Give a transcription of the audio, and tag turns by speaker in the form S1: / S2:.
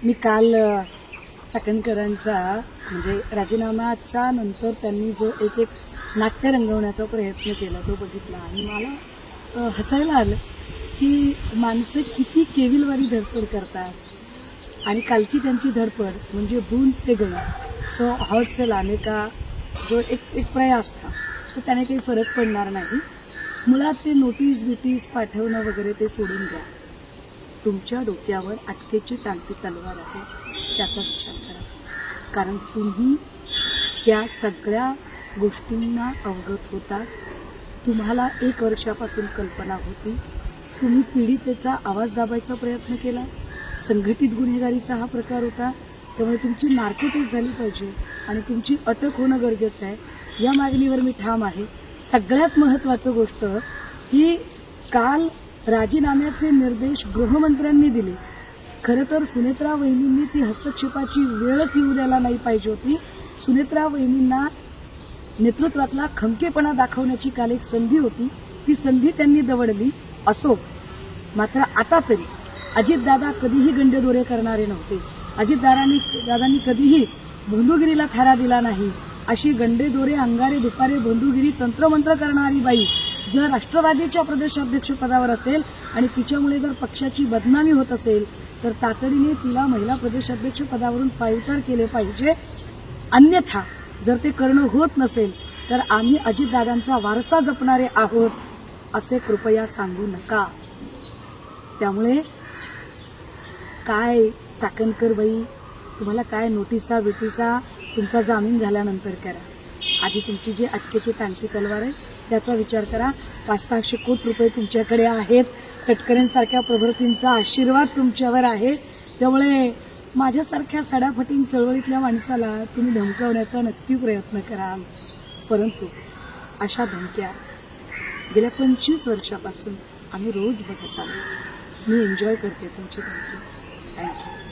S1: मी काल चाकणकरांचा म्हणजे राजीनाम्याच्या नंतर त्यांनी जो एक नाट्य रंगवण्याचा प्रयत्न केला तो बघितला आणि मला हसायला आलं की माणसं किती केविलवारी धडपड करतात आणि कालची त्यांची धडपड म्हणजे बूंद से गई सो हौद से लाने का जो एक प्रयास था तर त्याने काही फरक पडणार नाही. मुळात ते नोटीस पाठवणं वगैरे ते सोडून द्या. तुमच्या डोक्यावर अटकेची टांगती तलवार आहे त्याचा विचार करा. कारण तुम्ही त्या सगळ्या गोष्टींना अवगत होता. तुम्हाला 1 वर्षापासून कल्पना होती. तुम्ही पीडितेचा आवाज दाबायचा प्रयत्न केला. संघटित गुन्हेगारीचा हा प्रकार होता. त्यामुळे तुमची मार्केटच झाली पाहिजे आणि तुमची अटक होणं गरजेचं आहे. या मागणीवर मी ठाम आहे. सगळ्यात महत्त्वाचं गोष्ट की काल राजीनाम्याचे निर्देश गृहमंत्र्यांनी दिले. खरं तर सुनेत्रा वहिनींनी ती हस्तक्षेपाची वेळच येऊ द्यायला नाही पाहिजे होती. सुनेत्रा वहिनींना नेतृत्वातला खमकेपणा दाखवण्याची काल एक संधी होती. ती संधी त्यांनी दवडली. असो, मात्र आता तरी अजितदादा कधीही गंडेदोरे करणारे नव्हते. अजितदादांनी कधीही बंधुगिरीला थारा दिला नाही. अशी गंडेदोरे अंगारे दुपारे बंधुगिरी तंत्रमंत्र करणारी बाई जर राष्ट्रवादीच्या प्रदेशाध्यक्षपदावर असेल आणि तिच्यामुळे जर पक्षाची बदनामी होत असेल तर तातडीने तिला महिला प्रदेशाध्यक्षपदावरून पायउतार केले पाहिजे. अन्यथा जर ते करणं होत नसेल तर आम्ही अजितदादांचा वारसा जपणारे आहोत असे कृपया सांगू नका. त्यामुळे काय चाकणकर बाई, तुम्हाला काय नोटिसा तुमचा जामीन झाल्यानंतर करा. आधी तुमची जी अटकेची टांगती तलवार आहे त्याचा विचार करा. 500-600 कोटी रुपये तुमच्याकडे आहेत. तटकरेंसारख्या प्रवृत्तींचा आशीर्वाद तुमच्यावर आहे. त्यामुळे माझ्यासारख्या सडाफटीन चळवळीतल्या माणसाला तुम्ही धमकावण्याचा नक्की प्रयत्न कराल. परंतु अशा धमक्या गेल्या 25 वर्षापासून आम्ही रोज बघत आलो. मी एन्जॉय करते तुमची धमकी. थँक्यू.